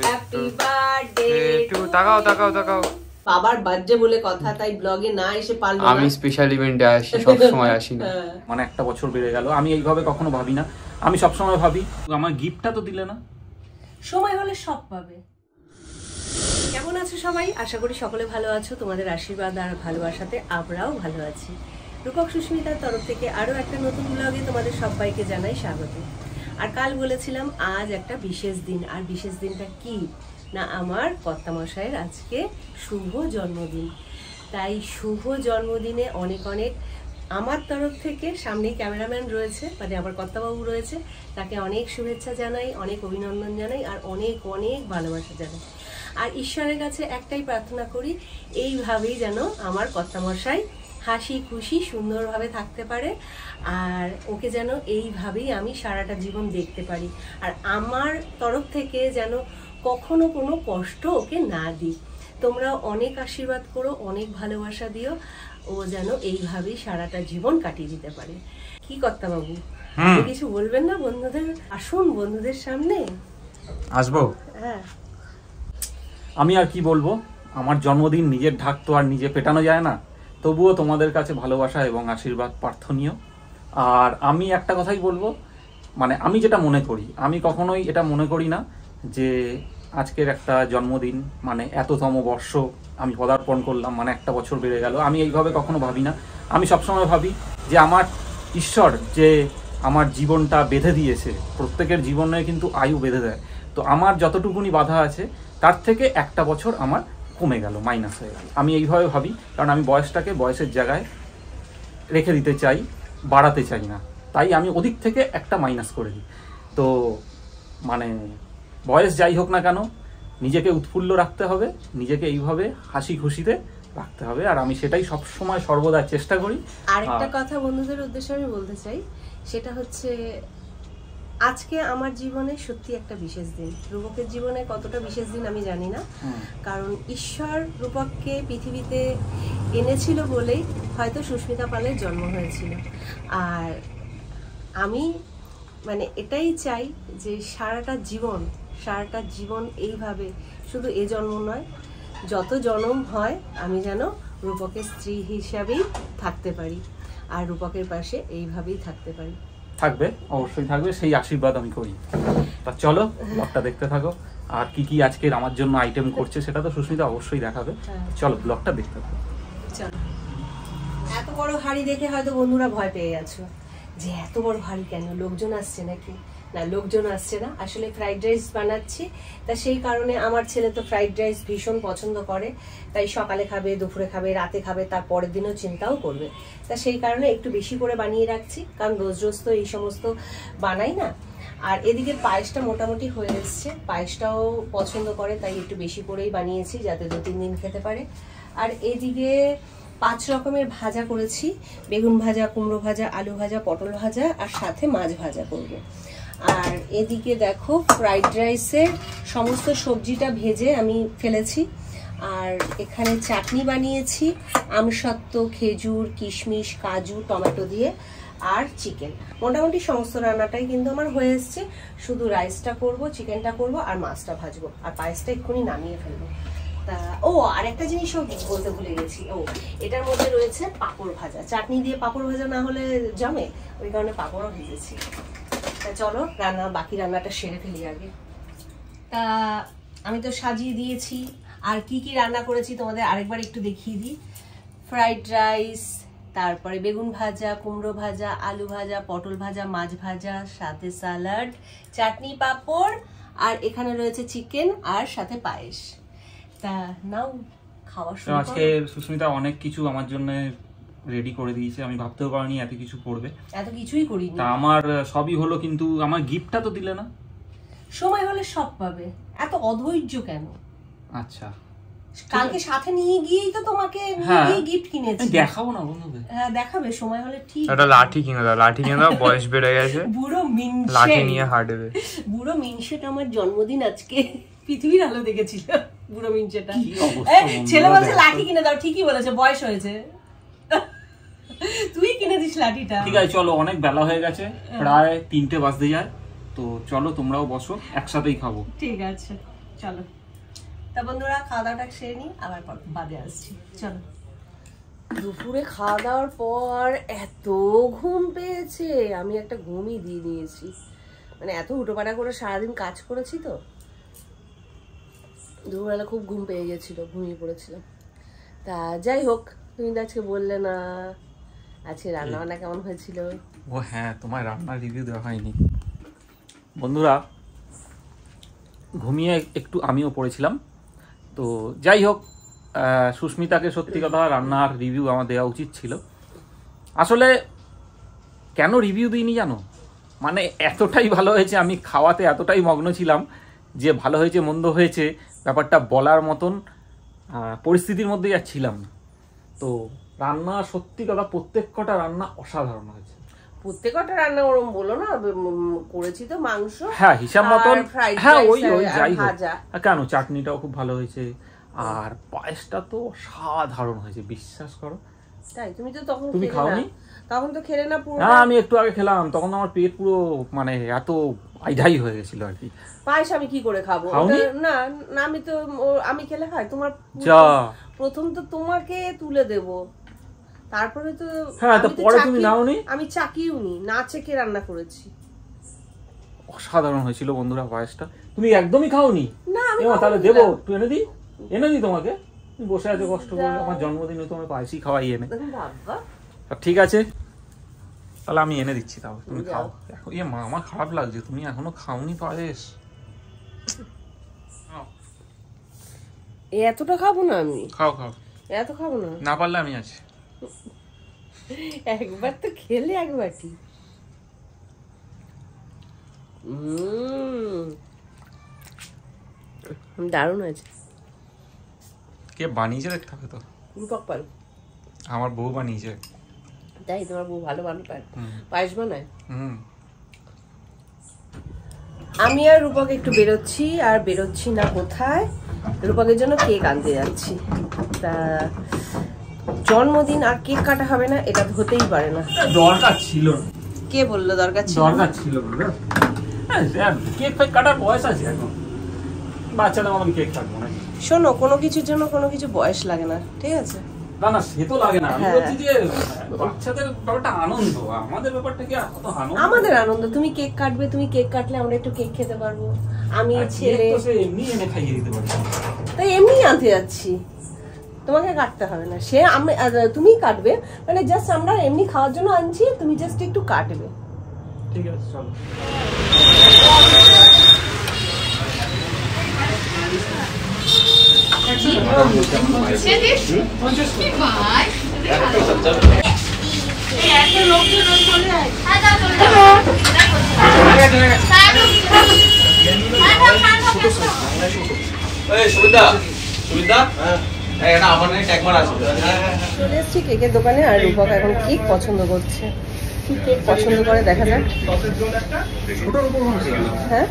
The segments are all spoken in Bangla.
হ্যাপি বার্থডে টু তাকাও বাবার বার্থডে বলে কথা, তাই ব্লগে না এসে পারলো না। আমি স্পেশাল ইভেন্টে আসি, সব সময় আসি না। মানে একটা বছর বেড়ে গেল, আমি এইভাবে কখনো ভাবি না। আমি সব সময় ভাবি আমার গিফটটা তো দিলে না। সময় হলে সব পাবে। কেমন আছো সবাই? আশা করি সকলে ভালো আছো। তোমাদের আশীর্বাদ আর ভালোবাসাতে আমরাও ভালো আছি। রূপক সুস্মিতার তরফ থেকে আরো একটা নতুন ব্লগে তোমাদের সবাইকে জানাই স্বাগত। আর কাল বলেছিলাম আজ একটা বিশেষ দিন, আর বিশেষ দিনটা কি না, আমার কর্তামশাইয়ের আজকে শুভ জন্মদিন। তাই শুভ জন্মদিনে অনেক অনেক আমার তরফ থেকে, সামনেই ক্যামেরাম্যান রয়েছে, মানে আমার কর্তাবাবু রয়েছে, তাকে অনেক শুভেচ্ছা জানাই, অনেক অভিনন্দন জানাই, আর অনেক অনেক ভালোবাসা জানাই। আর ঈশ্বরের কাছে একটাই প্রার্থনা করি, এইভাবেই যেন আমার কর্তামশাই হাসি খুশি সুন্দরভাবে থাকতে পারে, আর ওকে যেন এইভাবেই আমি সারাটা জীবন দেখতে পারি। আর আমার তরফ থেকে যেন কখনো কোনো কষ্ট ওকে না দিই। তোমরা অনেক আশীর্বাদ করো, অনেক ভালোবাসা দিও, ও যেন এইভাবেই সারাটা জীবন কাটিয়ে দিতে পারে। কি কর্তাবাবু, কিছু বলবেন না বন্ধুদের? আসুন বন্ধুদের সামনে আসবো। হ্যাঁ, আমি আর কি বলবো, আমার জন্মদিন নিজের ঢাক তো আর নিজে পেটানো যায় না, তবুও তোমাদের কাছে ভালোবাসা এবং আশীর্বাদ প্রার্থনীয়। আর আমি একটা কথাই বলবো, মানে আমি যেটা মনে করি, আমি কখনোই এটা মনে করি না যে আজকের একটা জন্মদিন মানে এততম বর্ষ আমি পদার্পণ করলাম, মানে একটা বছর বেড়ে গেল। আমি এইভাবে কখনো ভাবি না। আমি সবসময় ভাবি যে আমার ঈশ্বর যে আমার জীবনটা বেঁধে দিয়েছে, প্রত্যেকের জীবনে কিন্তু আয়ু বেঁধে দেয়, তো আমার যতটুকুনি বাধা আছে তার থেকে একটা বছর আমার কমে গেল, মাইনাস হয়ে গেল। আমি এইভাবে ভাবি, কারণ আমি বয়সটাকে বয়সের জায়গায় রেখে দিতে চাই, বাড়াতে চাই না। তাই আমি ওদিক থেকে একটা মাইনাস করে দিই। তো মানে বয়স যাই হোক না কেন, নিজেকে উৎফুল্ল রাখতে হবে, নিজেকে এইভাবে হাসি খুশিতে রাখতে হবে, আর আমি সেটাই সব সময় সর্বদা চেষ্টা করি। আরেকটা কথা বন্ধুদের উদ্দেশ্যে আমি বলতে চাই, সেটা হচ্ছে আজকে আমার জীবনে সত্যি একটা বিশেষ দিন। রূপকের জীবনে কতটা বিশেষ দিন আমি জানি না, কারণ ঈশ্বর রূপককে পৃথিবীতে এনেছিল বলেই হয়তো সুস্মিতা পালের জন্ম হয়েছিল। আর আমি মানে এটাই চাই যে সারাটা জীবন এইভাবে, শুধু এ জন্ম নয়, যত জন্ম হয় আমি যেন রূপকের স্ত্রী হিসাবেই থাকতে পারি, আর রূপকের পাশে এইভাবেই থাকতে পারি। থাকবে, অবশ্যই থাকবে, সেই আশীর্বাদ আমি করি। তা চলো ব্লগটা দেখতে থাকো, আর কি কি আজকের আমার জন্য আইটেম করছে সেটা তো সুস্মিতা অবশ্যই দেখাবে। চলো ব্লগটা দেখতে থাকো। চলো। এত বড় হাড়ি দেখে হয়তো বন্ধুরা ভয় পেয়ে গেছো যে এত বড় হাড়ি কেন, লোকজন আসছে নাকি? না, লোকজন আসছে না, আসলে ফ্রাইড রাইস বানাচ্ছি। তা সেই কারণে আমার ছেলে তো ফ্রাইড রাইস ভীষণ পছন্দ করে, তাই সকালে খাবে, দুপুরে খাবে, রাতে খাবে, তার পরের দিনও চিন্তাও করবে। তা সেই কারণে একটু বেশি করে বানিয়ে রাখছি, কারণ রোজ রোজ তো এই সমস্ত বানাই না। আর এদিকে পায়েসটা মোটামুটি হয়ে এসছে, পায়েসটাও পছন্দ করে, তাই একটু বেশি করেই বানিয়েছি যাতে 2-3 দিন খেতে পারে। আর এদিকে 5 রকমের ভাজা করেছি, বেগুন ভাজা, কুমড়ো ভাজা, আলু ভাজা, পটল ভাজা, আর সাথে মাছ ভাজা করব। আর এদিকে দেখো ফ্রাইড রাইসের সমস্ত সবজিটা ভেজে আমি ফেলেছি। আর এখানে চাটনি বানিয়েছি, আমসত্ত্ব, খেজুর, কিশমিশ, কাজু, টমেটো দিয়ে, আর চিকেন। মোটামুটি সমস্ত রান্নাটাই কিন্তু আমার হয়ে এসছে, শুধু রাইসটা করব, চিকেনটা করব, আর মাছটা ভাজবো, আর পায়েসটা এক্ষুনি নামিয়ে ফেলবো। তা ও আর একটা জিনিসও বলতে ভুলে গেছি, এটার মধ্যে রয়েছে পাঁপড় ভাজা। চাটনি দিয়ে পাঁপড় ভাজা না হলে জমে, ওই কারণে পাঁপড়ও ভেজেছি। তা চলো বাকি রান্নাটা সেরে ফেলি আগে। তা আমি তো সাজিয়ে দিয়েছি, আর কি কি রান্না করেছি তোমাদের আরেকবার একটু দেখিয়ে দিই। ফ্রাইড রাইস, তারপরে বেগুন ভাজা, কুমড়ো ভাজা, আলু ভাজা, পটল ভাজা, মাছ ভাজা, সাথে স্যালাড, চাটনি, পাঁপড়, আর এখানে রয়েছে চিকেন, আর সাথে পায়েস। তা নাও খাওয়া শুরু করো। আজকে সুস্মিতা অনেক কিছু আমার জন্য রেডি করে দিয়েছে, আমি ভাবতেও পারিনি এত কিছু করবে। এত কিছুই করিনি। তা আমার সবই হলো, কিন্তু আমার গিফটটা তো দিলে না। সময় হলে সব পাবে, এত অধৈর্য কেন? আচ্ছা, কালকে সাথে নিয়ে গিয়েই তো তোমাকে নিয়ে গিয়ে গিফট কিনেছি। দেখাবো না বন্ধুদের? হ্যাঁ দেখাবে, সময় হলে ঠিক। একটা লাঠি কিনে দাও, লাঠি কিনে দাও, বয়স বেড়ে গেছে, বুড়ো মিনসে, লাঠি নিয়ে হাঁটবে। বুড়ো মিনসেটা আমার জন্মদিন আজকে পৃথিবীর আলো দেখেছিল। বুড়ো মিনসেটা ছেলে বলছে লাঠি কিনে দাও, ঠিকই বলেছে, বয়স হয়েছে। তুই কিনে দিস লাঠিটা। ঠিক আছে চলো, অনেক বেলা হয়ে গেছে, প্রায় 3টে বাজতে যায়। তো চলো তোমরাও বসো, একসাথেই খাবো। ঠিক আছে চলো। তা বন্ধুরা খাওয়া দাওয়াটা সেরে নিই, আবার বাদে আসছি। চলো। দুপুরে খাওয়া দাওয়ার পর এত ঘুম পেয়েছে, আমি একটা ঘুমই দিয়ে নিয়েছি। মানে এত হুটোপাটা করে সারাদিন কাজ করেছি তো, দুপুরবেলা খুব ঘুম পেয়ে গেছিল, ঘুমিয়ে পড়েছিলাম। তা যাই হোক, তুমি তো আজকে বললে না আজকে রান্না বান্না কেমন হয়েছিল। ও হ্যাঁ, তোমার রান্নার রিভিউ দেওয়া হয়নি। বন্ধুরা ঘুমিয়ে একটু আমিও পড়েছিলাম। তো যাই হোক, সুস্মিতাকে সত্যি কথা রান্নার রিভিউ আমার দেওয়া উচিত ছিল। আসলে কেন রিভিউ দিইনি জানো, মানে এতটাই ভালো হয়েছে, আমি খাওয়াতে এতটাই মগ্ন ছিলাম যে ভালো হয়েছে মন্দ হয়েছে ব্যাপারটা বলার মতন পরিস্থিতির মধ্যেই আর ছিলাম না। তো রান্না সত্যি কথা প্রত্যেক কটা রান্না অসাধারণ হয়েছে। প্রত্যেকটা রান্না ওরম বলো না, করেছি তো মাংস, হ্যাঁ হিসাব মতন, হ্যাঁ ওই যাই হোক কেন, চাটনিটাও খুব ভালো হয়েছে, আর পায়েসটা তো অসাধারণ হয়েছে, বিশ্বাস করো। তাই? তুমি তো তখন তুমি খাওনি? তখন তো খেলে না পুরো। না, আমি একটু আগে খেলাম, তখন আমার পেট পুরো মানে এত আইঢাই হয়ে গেছিল আর কি। পায়েস আমি কি করে খাবো? না না, আমি তো আমি খেলে খাই। তোমার প্রথম তো তোমাকে তুলে দেব, তারপরে তো হ্যাঁ, তো পরে তুমি নাওনি? আমি চাকিও নি, না চেকে রান্না করেছি। অসাধারণ হয়েছিল বন্ধুরা পায়েসটা। তুমি একদমই খাওনি? না আমি তাহলে দেবো, একটু এনে দিই তোমাকে। তুমি বসে আছো কষ্ট করে, আমার জন্মদিনে তোমার পায়েসই খাওয়াই এনে। ঠিক আছে তাহলে আমি এনে দিচ্ছি, তাও তুমি খাও। ইয়ে মা, আমার খারাপ লাগছে, তুমি এখনো খাওনি পায়েস। এতটা খাবো না আমি। খাও, এত খাবো না, না পারলে আমি আছি। একবার তো খেলে একবার কি। দারুণ হয়েছে। কে বানিয়েছে দেখতে হবে তো। আমার বউ বানিয়েছে। তাই? তোমার বউ ভালো পায়েস বানায়? আমি আর রূপক একটু বেরোচ্ছি, আর বেরোচ্ছি না কোথায়, রূপকের জন্য কেক আনতে যাচ্ছি। তা জন্মদিন আর কেক কাটা হবে না, এটা হতেই পারে না। দরকার ছিল। কে বললো দরকার ছিল? কেক কাটার বয়স আছে এখন, বাচ্চাদের মতন কেক কাটবো না। শোনো, কোনো কিছুর জন্য কোনো কিছু বয়স লাগে না, ঠিক আছে? না সে তো লাগে না, আমি বলছি যে বাচ্চাদের ব্যাপারটা আনন্দ, আমাদের ব্যাপারটা কি কত আনন্দ। আমাদের আনন্দ, তুমি কেক কাটবে, তুমি কেক কাটলে আমরা একটু কেক খেতে পারবো। আমি ছেলে এমনি এনে খাইয়ে দিতে পারি, তাই এমনি আনতে যাচ্ছি, তোমাকে কাটতে হবে না। সে আমি তুমি কাটবে, মানে জাস্ট আমরা এমনি খাওয়ার জন্য আনছি, তুমি জাস্ট একটু কাটবে। ঠিক আছে চলো। চলে এসছি কেকের দোকানে, আর রূপক এখন কেক পছন্দ করছে। কি কেক পছন্দ করে দেখা যাক। হ্যাঁ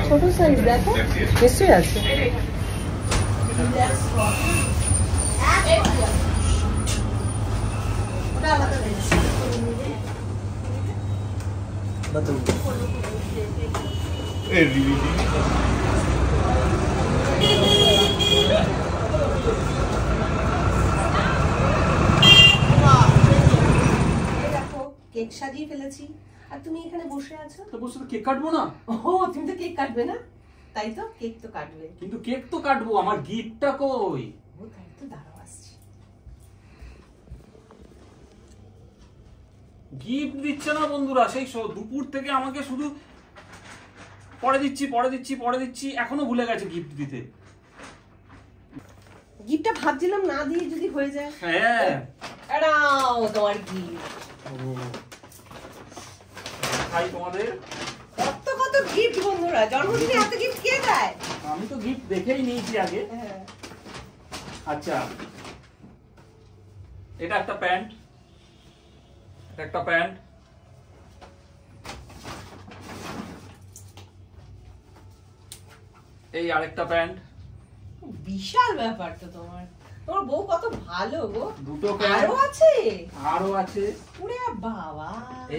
ছোট সাইজ দেখো, নিশ্চয়ই আছে। কেক সাজিয়ে ফেলেছি, আর তুমি এখানে বসে আছো। তো বসে তো কেক কাটবো না? ও তুমি তো কেক কাটবে না, তাই তো? কেক তো কাটবে। কিন্তু কেক তো কাটবো, আমার গিফটটা কই? ও তাই তো, দাঁড়াও আসছি। গিফট দিচ্ছে না বন্ধুরা, সেই দুপুর থেকে আমাকে শুধু পরে দিচ্ছি, এখনো ভুলে গেছে গিফট দিতে। গিফটটা ভাবছিলাম না দিয়ে যদি হয়ে যায়। হ্যাঁ এরাও তোমার গিফট। তোমাদের কত গিফট বন্ধুরা, জন্মদিনে এত গিফট কে দেয়? আমি তো গিফট দেখেই নিয়েছি আগে। আচ্ছা, এটা একটা প্যান্ট, এই আরেকটা প্যান্ট। বিশাল ব্যাপার তো তোমার বউ কত ভালো গো। দুটো আরো আছে? আরো আছে। ওরে বাবা,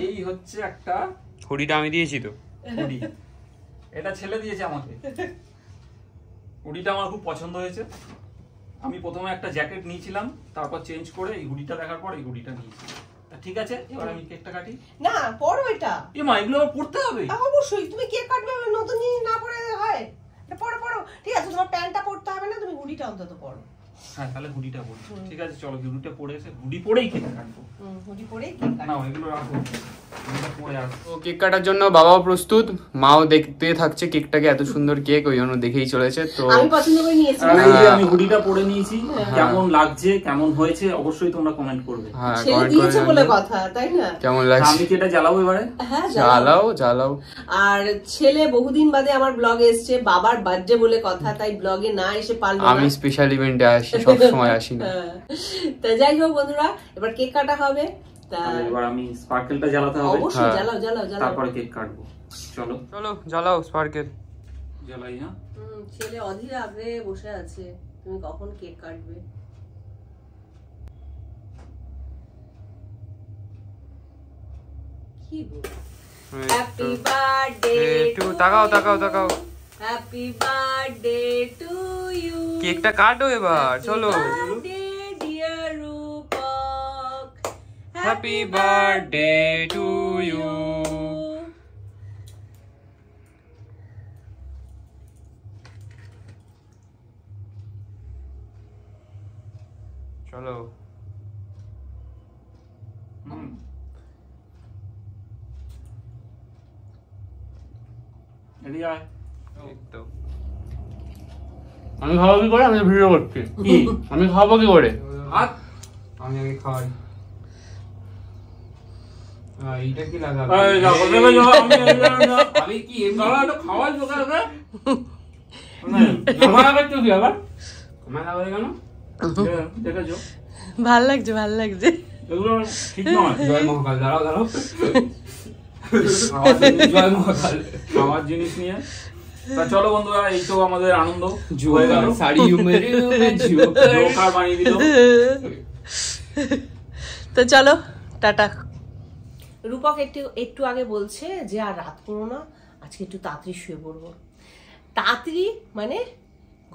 এই হচ্ছে একটা হুডিটা আমি দিয়েছি তো। হুডি এটা ছেলে দিয়েছে আমাকে। হুডিটা আমার খুব পছন্দ হয়েছে। আমি প্রথমে একটা জ্যাকেট নিয়েছিলাম, তারপর চেঞ্জ করে এই হুডিটা দেখার পর এই হুডিটা নিয়েছি। ঠিক আছে, এবার আমি কেকটা কাটি। না পড়ো এটা। মা এগুলো আবার পড়তে হবে? অবশ্যই, তুমি কেক কাটবে নতুন জিনিস না পড়ে হয়? পড়ো ঠিক আছে, তোমার প্যান্টটা পড়তে হবে না, তুমি হুডিটা অন্তত পড়ো। হ্যাঁ তাহলে হুডিটা পড়ি। ঠিক আছে চলো, হুডিটা পরে এসে হুডি পরেই কেক কাটবো। হুডি পরেই কেক কাটবো। না এগুলো রাখো, হুডিটা পরে আসবো। তো কেক কাটার জন্য বাবাও প্রস্তুত, মাও দেখতে থাকছে কেকটাকে, এত সুন্দর কেক ওই জন্য দেখেই চলেছে। তো আমি পছন্দ করে নিয়েছি। আমি হুডিটা পরে নিয়েছি, কেমন লাগছে কেমন হয়েছে অবশ্যই তোমরা কমেন্ট করবে। হ্যাঁ ছেলে কমেন্ট দিয়েছে করে বলে কথা, তাই না? কেমন লাগছে। আমি কি এটা জ্বালাবো এবারে? হ্যাঁ জ্বালাও। আর ছেলে বহুদিন বাদে আমার ব্লগে এসেছে, বাবার বার্থডে বলে কথা, তাই ব্লগে না এসে পারলো না। আমি স্পেশাল ইভেন্টে আসি, সব সময় আসি না। তা যাই হোক বন্ধুরা, এবার কেক কাটা হবে। এবার আমি স্পার্কেলটা জ্বালাতে হবে। অবশ্যই জ্বালাও। তারপরে কেক কাটবো। চলো জ্বালাও স্পার্কেল। জ্বালাই। হ্যাঁ ছেলে অধীর আগ্রহে বসে আছে, তুমি কখন কেক কাটবে। কি গো, হ্যাপি বার্থডে টু, তাকাও। Happy birthday to you. কেকটা কাটো এবার, চলো। Dear Rupak, happy birthday to you. চলো। আমি খাবো কি করে? আমি ভিডিও করছি। আমি খাবো কি করে? আমি আগে খাওয়াই। এইটা কি লাগাবে? আমি কি এমনি খাওয়াই দোকান হবে? আমার আগে তো কি আবার? আমার আগে কেন? দেখেছো ভাল লাগছে এগুলো ঠিক নয়। জয় মহাকাল। দাঁড়াও আমার জিনিস নিয়ে। তা চলো বন্ধুরা, এই তো আমাদের আনন্দ হয়ে গেল। শাড়ি জোকার বানিয়ে দিল। তো চলো টাটা। রূপক একটু আগে বলছে যে আর রাত করো না, আজকে একটু তাড়াতাড়ি শুয়ে পড়বো। তাড়াতাড়ি মানে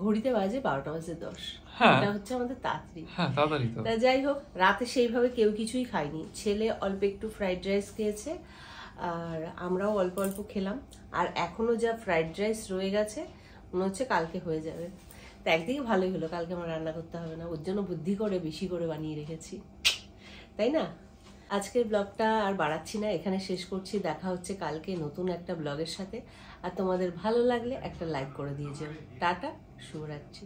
ঘড়িতে বাজে 12:10। এটা হচ্ছে আমাদের তাড়াতাড়ি। তা যাই হোক, রাতে সেইভাবে কেউ কিছুই খায়নি। ছেলে অল্প একটু ফ্রাইড রাইস খেয়েছে, আর আমরাও অল্প অল্প খেলাম। আর এখনো যা ফ্রাইড রাইস রয়ে গেছে মনে হচ্ছে কালকে হয়ে যাবে। তা একদিকে ভালোই হলো, কালকে আমার রান্না করতে হবে না, ওর জন্য বুদ্ধি করে বেশি করে বানিয়ে রেখেছি, তাই না? আজকের ব্লগটা আর বাড়াচ্ছি না, এখানে শেষ করছি। দেখা হচ্ছে কালকে নতুন একটা ব্লগের সাথে। আর তোমাদের ভালো লাগলে একটা লাইক করে দিয়ে যাও। টাটা, শুভরাত্রি।